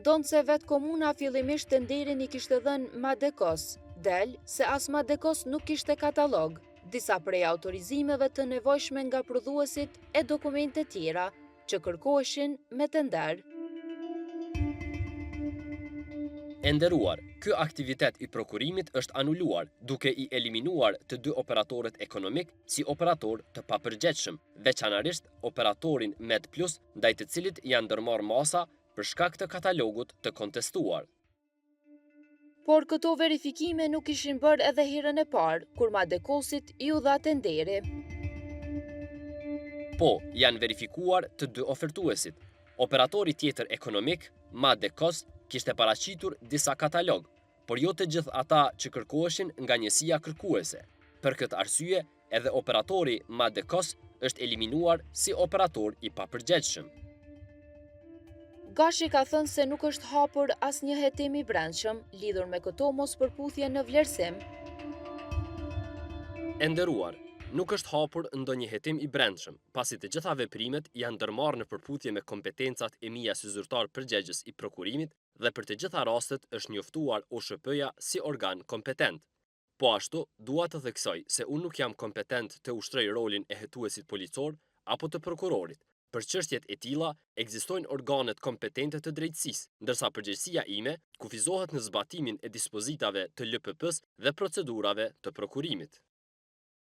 Vërteton se vetë komuna fillimisht të nderin i kishte dhënë Madekos, del se as Madekos nuk kishte katalog, disa prej autorizimeve të nevojshme nga prodhuesit e dokumente tjera që kërkoheshin me tender. E nderuar, ky aktivitet i prokurimit është anuluar duke i eliminuar të dy operatorët ekonomik si operator të papërgjegjshëm, veçanërisht operatorin MedPlus, ndaj të cilit janë ndërmarrë masa për shkak të katalogut të kontestuar. Por këto verifikime nuk ishin bërë edhe herën e parë, kur Madekosit iu dha tenderi. Po, janë verifikuar të dy ofertuesit. Operatori tjetër ekonomik, Madekos, kishte paraqitur disa katalog, por jo të gjithë ata që kërkoheshin nga njësia kërkuese. Për këtë arsye, edhe operatori Madekos është eliminuar si operator i papërgjegjshëm. Gashi ka thënë se nuk është hapur asnjë hetim i brendshëm lidhur me këto mospërputhje në vlerësim. E nderuar, nuk është hapur ndonjë hetim i brendshëm, pasi të gjitha veprimet janë ndërmarrë në përputhje me kompetencat e mia si zyrtar përgjegjës i prokurimit dhe për të gjitha rastet është njoftuar OSHP-ja si organ kompetent. Po ashtu, dua të theksoj se unë nuk jam kompetent të ushtroj rolin e hetuesit policor apo të prokurorit. Për çështjet e tilla ekzistojnë organet kompetente të drejtësisë, ndërsa përgjegjësia ime kufizohet në zbatimin e dispozitave të LPP-s dhe procedurave të prokurimit.